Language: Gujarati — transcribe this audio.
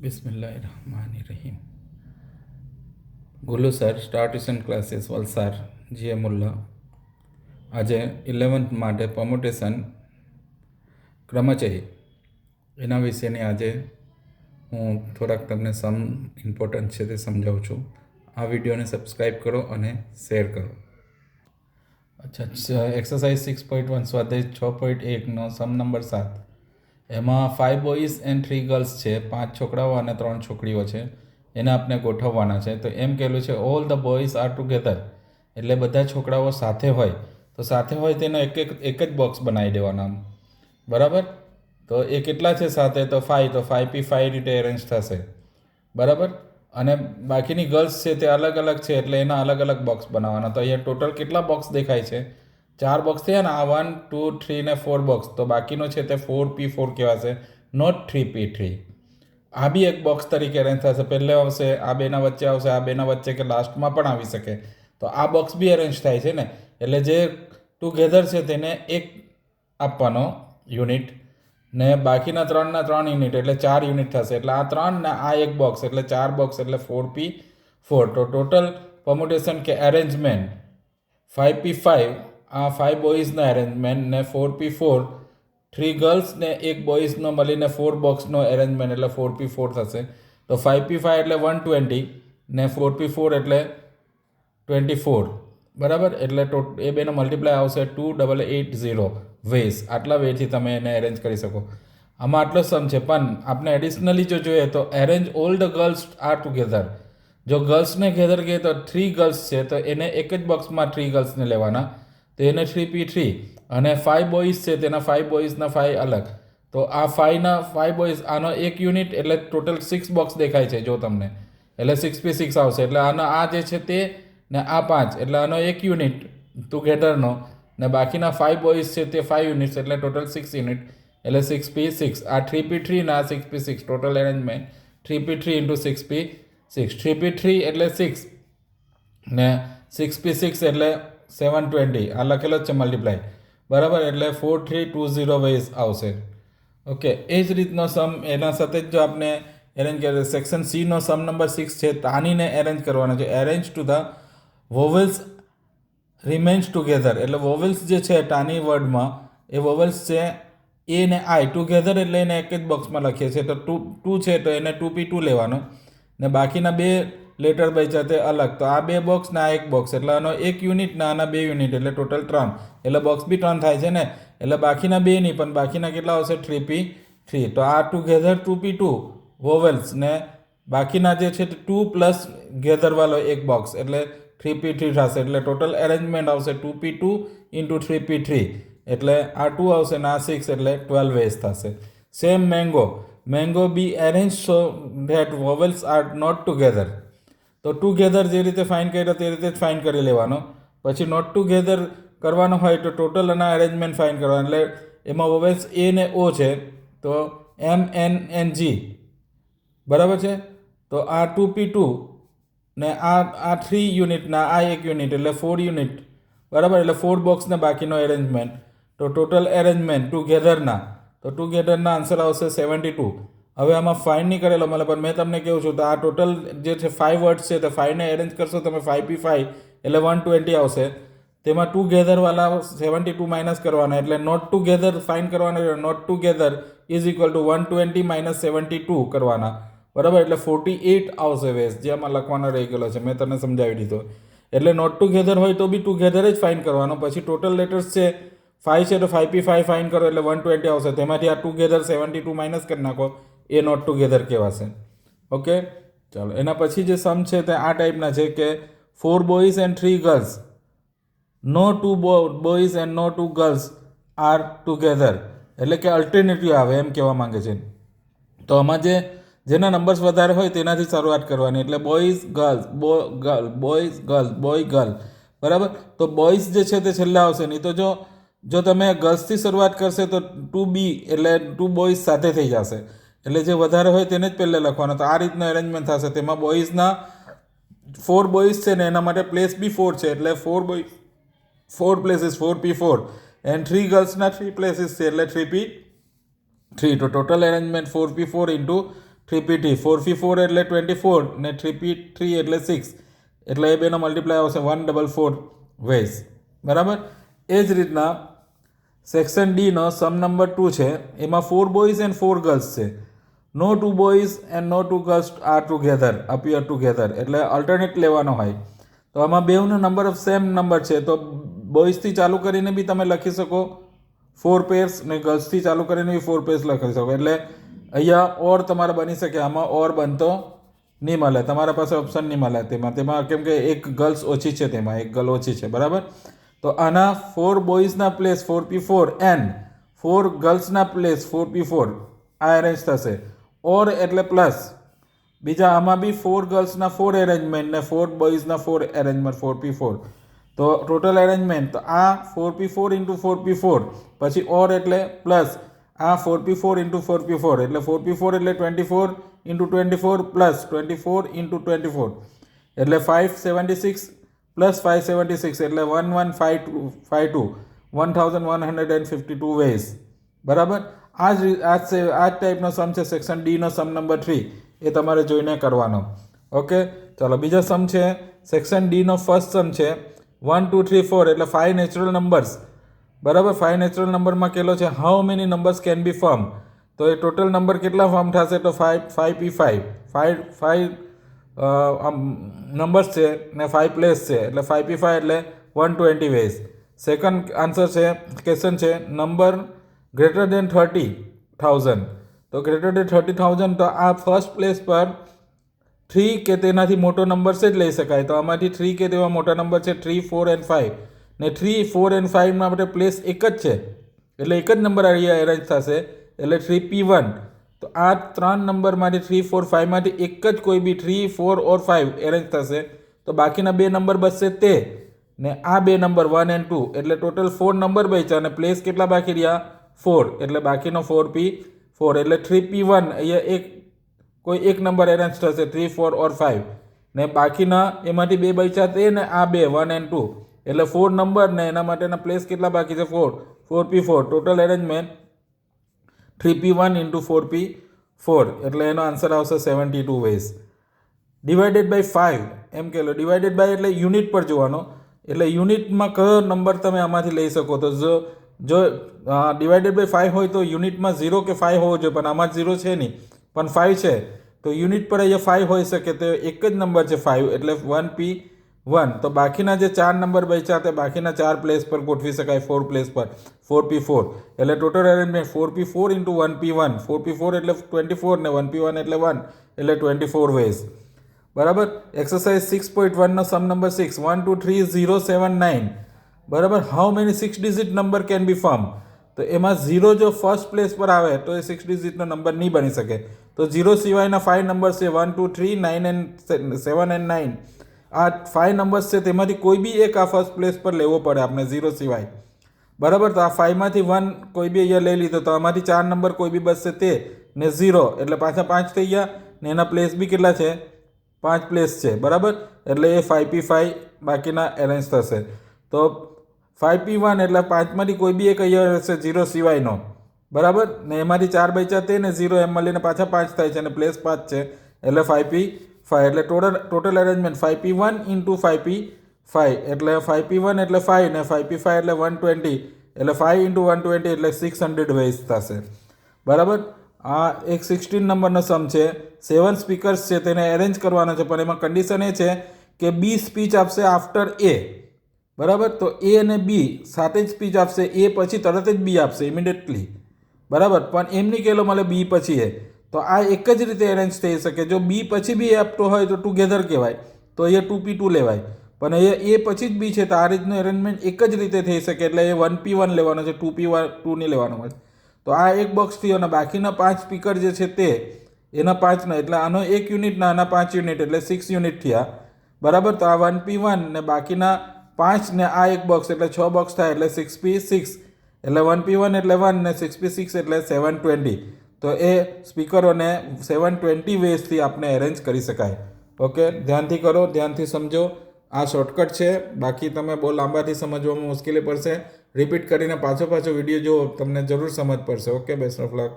બિસ્મિલ્લાહિર્રહમાનિર્રહીમ. Gullu sir star tuition classes Valsad જીએ મુલ્લા. આજે 11th માટે પરમ્યુટેશન ક્રમચય એના વિશેની આજે હું થોડાક તમને સમ ઇમ્પોર્ટન્ટ છે તે સમજાવું છું. આ વિડીયોને સબસ્ક્રાઈબ કરો અને શેર કરો. અચ્છા, એક્સરસાઇઝ 6.1 સ્વાધ્યાય 6.1નો સમ નંબર 7. એમાં 5 બોયઝ એન્ડ 3 ગર્લ્સ છે. 5 છોકરાઓ અને 3 છોકરીઓ છે. એને આપણે ગોઠવવાના છે. તો એમ કહેલું છે all the boys are together, એટલે બધા છોકરાઓ સાથે હોય. તો સાથે હોય તેનો એક જ બોક્સ બનાવી દેવાના, બરાબર. તો એ કેટલા છે સાથે? તો 5. તો 5p5 રીતે એરેન્જ થશે, બરાબર. અને બાકીની ગર્લ્સ છે તે અલગ અલગ છે એટલે એના અલગ અલગ બોક્સ બનાવવાના. તો અહીંયા ટોટલ કેટલા બોક્સ દેખાય છે? 4 બોક્સ થયા ને. આ 1, 2, 3 ને 4 બોક્સ. તો બાકીનો છે તે 4p4 કહેવાશે, નોટ 3p3. આ બી એક બોક્સ તરીકે અરેન્જ થશે. પહેલે આવશે, આ બેના વચ્ચે આવશે, આ બેના વચ્ચે કે લાસ્ટમાં પણ આવી શકે. તો આ બોક્સ બી અરેન્જ થાય છે ને. એટલે જે ટુગેધર છે તેને એક આપવાનો યુનિટ, ને બાકીના 3ના 3 યુનિટ એટલે 4 યુનિટ થશે. એટલે આ 3 ને આ એક બોક્સ એટલે 4 બોક્સ એટલે 4p4. તો ટોટલ પરમ્યુટેશન કે અરેન્જમેન્ટ 5p5, આ 5 બોયઝના અરેન્જમેન્ટ, ને 4p4 3 ગર્લ્સ ને એક બોયઝનો મળીને 4 બોક્સનો અરેન્જમેન્ટ એટલે 4p4 થશે. તો 5p5 એટલે 120 ને 4p4 એટલે 24, બરાબર. એટલે એ બેનો મલ્ટીપ્લાય આવશે 2880 વેઝ. આટલા વેથી તમે એને અરેન્જ કરી શકો. આમાં આટલો સમ છે, પણ આપણે એડિશનલી જો જોઈએ તો arrange all the girls are together. જો ગર્લ્સને ગેધર કહીએ તો 3 ગર્લ્સ છે તો એને એક જ બોક્સમાં 3 ગર્લ્સને લેવાના, તો એને 3p3. અને 5 બોયઝ છે તેના 5 બોયઝના 5 અલગ. તો આ 5ના 5 બોયઝ, આનો એક યુનિટ એટલે ટોટલ 6 બોક્સ દેખાય છે જો તમને, એટલે 6p6 આવશે. એટલે આનો આ જે છે તે ને આ 5 એટલે આનો એક યુનિટ ટુગેધરનો, ને બાકીના 5 બોયઝ છે તે 5 યુનિટ્સ એટલે ટોટલ 6 યુનિટ એટલે 6p6. આ 3p3 ને આ 6p6 total arrangement 3p3 into 6p6. 3p3 એટલે 6 ને 6p6 એટલે 720. આ લખેલો જ છે મલ્ટીપ્લાય, બરાબર. એટલે 4320 વેઝ આવશે. ઓકે, એ જ રીતનો સમ એના સાથે જ જો આપણે એરેન્જ કરીએ, સેક્શન સીનો સમ નંબર 6 છે. તાનીને એરેન્જ કરવાનો છે. Arrange to the vowels remains together. એટલે વોવેલ્સ જે છે ટાની વર્ડમાં, એ વોવેલ્સ છે એ ને આઈ ટુગેધર એટલે એને એક જ બોક્સમાં લખીએ છીએ. તો 2 છે તો એને 2p2 લેવાનો, ને બાકીના 2 લેટર બચ્યા તે અલગ. તો આ 2 બોક્સ ને આ એક બોક્સ એટલે આનો એક યુનિટ ને આના 2 યુનિટ એટલે ટોટલ 3. એટલે બોક્સ બી 3 થાય છે ને. એટલે બાકીના 2 નહીં પણ બાકીના કેટલા આવશે? 3p3. તો આ ટુગેધર 2p2 વોવેલ્સ, ને બાકીના જે છે 2 પ્લસ ગેધરવાળો એક બોક્સ એટલે 3p3 થશે. એટલે ટોટલ અરેન્જમેન્ટ આવશે 2p2 into 3p3 એટલે આ 2 આવશે ને આ 6 એટલે 12 વેઝ થશે. Same among be arrange so that vowels are not together. તો ટુગેધર જે રીતે ફાઇન કર્યો તે રીતે જ ફાઇન કરી લેવાનો. પછી નોટ ટુગેધર કરવાનો હોય તો ટોટલ અને અરેન્જમેન્ટ ફાઇન કરવાનું. એટલે એમાં વોવેલ્સ એ ને ઓ છે તો MNNG, બરાબર છે. તો આ 2p2 ને આ 3 યુનિટના આ એક યુનિટ એટલે 4 યુનિટ, બરાબર. એટલે 4 બોક્સ ને બાકીનો અરેન્જમેન્ટ. તો ટોટલ અરેન્જમેન્ટ ટુગેધરના, તો ટુગેધરના આન્સર આવશે 72. હવે આમાં ફાઇન નહીં કરેલો મળે, પણ મેં તમને કહું છું તો આ ટોટલ જે છે 5 વર્ડ્સ છે તો 5ને એરેન્જ કરશો તમે 5p5 એટલે 120 આવશે. તેમાં ટુગેધરવાળા 72 માઇનસ કરવાના એટલે નોટ ટુગેધર ફાઇન કરવાના. Not together is equal to 120 minus 72 કરવાના, બરાબર. એટલે 48 આવશે વેઝ, જે આમાં લખવાનો રહી ગયેલો છે, મેં તમને સમજાવી દીધો. એટલે નોટ ટુગેધર હોય તો બી ટુગેધર જ ફાઇન કરવાનો. પછી ટોટલ લેટર્સ છે 5 છે તો 5p5 ફાઇન કરો એટલે 120 આવશે. તેમાંથી આ ટુગેધર 72 માઇનસ કરી નાખો, એ નોટ ટુગેધર કહેવાશે. ઓકે, ચાલો. એના પછી જે સમ છે તે આ ટાઈપના છે કે 4 boys and 3 girls, no 2 boys and no 2 girls are together. એટલે કે અલ્ટરનેટિવ આવે એમ કહેવા માંગે છે. તો આમાં જેના નંબર્સ વધારે હોય તેનાથી શરૂઆત કરવાની. એટલે boys girls, boys girls, boy girl, બરાબર. તો બોયઝ જે છે તે છેલ્લે આવશે. નહીં તો જો તમે ગર્લ્સથી શરૂઆત કરશે તો 2b એટલે 2 બોયઝ સાથે થઈ જશે. એટલે જે વધારે હોય તેને જ પહેલે લખવાનો. તો આ રીતનું અરેન્જમેન્ટ થશે. તેમાં બોયઝના 4 બોયઝ છે ને એના માટે પ્લેસ બી 4 છે એટલે 4 પ્લેસીસ 4p4 એન્ડ 3 ગર્લ્સના 3 પ્લેસીસ છે એટલે 3p3. તો total arrangement 4p4 into 3p3 4p4 એટલે 24 ને 3p3 એટલે 6 એટલે એ બેનો મલ્ટીપ્લાય આવશે 144 વેઝ. બરાબર. એ જ રીતના સેક્શન ડીનો સમ નંબર 2 છે, એમાં 4 બોયઝ એન્ડ 4 ગર્લ્સ છે. No 2 boys and no 2 girls are together appear together એટલે અલ્ટરનેટ લેવાનો હોય. તો આમાં બેઉનો નંબર ઓફ સેમ નંબર છે, તો બોયઝથી ચાલુ કરીને બી તમે લખી શકો 4 પેર્સ ને ગર્લ્સથી ચાલુ કરીને બી 4 પેર્સ લખી શકો. એટલે અહીંયા ઓર તમારે બની શકે, આમાં ઓર બનતો નહીં મળે, તમારા પાસે ઓપ્શન નહીં મળે તેમાં કેમ કે એક ગર્લ્સ ઓછી છે, તેમાં એક ગર્લ ઓછી છે. બરાબર. તો આના 4 બોયઝના પ્લેસ 4p4 એન્ડ 4 ગર્લ્સના પ્લેસ 4p4 આ એરેન્જ થશે. ઓર એટલે પ્લસ બીજા આમાં બી 4 ગર્લ્સના 4 એરેન્જમેન્ટ ને 4 બોયઝના 4 એરેન્જમેન્ટ 4p4 તો ટોટલ એરેન્જમેન્ટ. તો આ 4p4 ઇન્ટુ 4p4 પછી ઓર એટલે પ્લસ આ 4p4 ઇન્ટુ 4p4 એટલે 4p4 એટલે 24 ઇન્ટુ 24 પ્લસ 24 ઇન્ટુ 24 એટલે 576 પ્લસ 576 એટલે 1152 1152 વેઝ. બરાબર. આ જ ટાઈપનો સમ છે સેક્શન ડીનો સમ નંબર 3, એ તમારે જોઈને કરવાનો. ઓકે, ચાલો બીજા સમ છે સેક્શન ડીનો ફર્સ્ટ સમ છે 1 2 3 4 એટલે 5 નેચરલ નંબર્સ. બરાબર. 5 નેચરલ નંબરમાં કેટલો છે how many numbers can be form. તો એ ટોટલ નંબર કેટલા ફોર્મ થશે તો 5p5 5 નંબર્સ છે ને 5 પ્લેસ છે એટલે 5p5 એટલે 120 વેઝ. સેકન્ડ આન્સર છે ક્વેશ્ચન છે નંબર ગ્રેટર દેન 30,000. તો ગ્રેટર દેન 30,000 તો આ ફર્સ્ટ પ્લેસ પર 3 કે તેનાથી મોટો નંબર જ લઈ શકાય. તો આમાંથી 3 કે તેવા મોટા નંબર છે 3 4 એન્ડ 5 ને 3 4 એન્ડ 5 ના માટે પ્લેસ એક જ છે એટલે એક જ નંબર અહીંયા એરેન્જ થશે એટલે 3p1. તો આ 3 નંબરમાંથી 3 4 5 માંથી એક જ કોઈ બી 3 4 ઓર 5 એરેન્જ થશે. તો બાકીના બે નંબર બચશે તે ને આ બે નંબર 1 એન્ડ 2 એટલે ટોટલ 4 નંબર બચ્યા અને પ્લેસ કેટલા બાકી રહ્યા 4 એટલે બાકીનો 4p4 એટલે 3p1 અહીંયા કોઈ એક નંબર એરેન્જ થશે 3 4 ઓર 5 ને બાકીના એમાંથી બે બચ્યા તે ને આ બે 1 એન્ડ 2 એટલે 4 નંબર ને એના માટેના પ્લેસ કેટલા બાકી છે 4p4 total arrangement 3p1 into 4p4 એટલે એનો આન્સર આવશે 72 વેઝ. ડિવાઇડેડ બાય 5 એમ કે લો. ડિવાઇડેડ બાય એટલે યુનિટ પર જોવાનો એટલે યુનિટમાં કયો નંબર તમે આમાંથી લઈ શકો. તો જો ડિવાઇડેડ બાય 5 હોય તો યુનિટમાં 0 કે 5 હોવો જોઈએ, પણ આમાં 0 છે નહીં પણ 5 છે તો યુનિટ પર અહીંયા 5 હોઈ શકે. તો એક જ નંબર છે 5 એટલે 1p1. તો બાકીના જે 4 નંબર બચ્યા તે બાકીના 4 પ્લેસ પર ગોઠવી શકાય 4 પ્લેસ પર 4p4 એટલે total arrangement 4p4 into 1p1 4p4 એટલે 24 ને 1p1 એટલે 1 એટલે 24 વેઝ. બરાબર. એક્સરસાઇઝ 6.1 નો સમ નંબર 6 1 2 3 0 7 9. બરાબર. How many 6 digit number can be form. તો એમાં 0 જો ફર્સ્ટ પ્લેસ પર આવે તો એ 6 ડિજિટનો નંબર નહીં બની શકે. તો 0 સિવાયના 5 નંબર્સ છે 1 2 3 9 એન્ડ 7 એન્ડ 9. આ 5 નંબર્સ છે તેમાંથી કોઈ બી એક આ ફર્સ્ટ પ્લેસ પર લેવો પડે આપણે 0 સિવાય. બરાબર. તો આ 5 માંથી 1 કોઈ બી અહીંયા લઈ લીધો તો આમાંથી 4 નંબર કોઈ બી બચશે તે ને 0 એટલે પાછા 5 થઈ ગયા ને એના પ્લેસ બી કેટલા છે 5 પ્લેસ છે. બરાબર. એટલે એ 5p5 બાકીના એરેન્જ થશે. તો 5p1 એટલે 5 માંથી કોઈ બી એક અહીંયા રહેશે 0 સિવાયનો. બરાબર. ને એમાંથી 4 બચ્યા તે ને 0 એમ મળીને પાછા 5 થાય છે અને પ્લેસ 5 છે એટલે 5p5 એટલે total arrangement 5p1 into 5p5 એટલે 5p1 એટલે 5 ને 5p5 એટલે 120 એટલે 5 ઇન્ટુ 120 એટલે 600 વેઝ થશે. બરાબર. આ એક 16 નંબરનો સમ છે 7 સ્પીકર્સ છે તેને એરેન્જ કરવાનો છે પણ એમાં કન્ડિશન એ છે કે બી સ્પીચ આપશે આફ્ટર એ. બરાબર. તો એ અને બી સાથે જ સ્પીચ આપશે, એ પછી તરત જ બી આપશે ઇમિડિયેટલી. બરાબર. પણ એમ નહીં કહેલો મળે બી પછી એ. તો આ એક જ રીતે એરેન્જ થઈ શકે. જો બી પછી બી આપતો હોય તો ટુગેધર કહેવાય તો અહીંયા 2p2 લેવાય. પણ અહીંયા એ પછી જ બી છે તો આ રીતનું એરેન્જમેન્ટ એક જ રીતે થઈ શકે એટલે એ 1p1 લેવાનો છે 2p2 નહીં લેવાનો હોય. તો આ એક બોક્સ થયો અને બાકીના 5 સ્પીકર જે છે તે એના 5ના એટલે આનો 1 યુનિટના આના 5 યુનિટ એટલે 6 યુનિટ થયા. બરાબર. તો આ 1p1 ને બાકીના 5 ને આ એક બોક્સ એટલે 6 બોક્સ થાય એટલે 6p6 એટલે 1p1 એટલે 1 ને 6p6 એટલે 720. તો એ સ્પીકરોને 720 વેઝથી આપણે એરેન્જ કરી શકાય. ઓકે, ધ્યાનથી કરો, ધ્યાનથી સમજો. આ શોર્ટકટ છે, બાકી તમે બહુ લાંબાથી સમજવામાં મુશ્કેલી પડશે. રિપીટ કરીને પાછો વિડીયો જુઓ, તમને જરૂર સમજ પડશે. Okay, best of luck.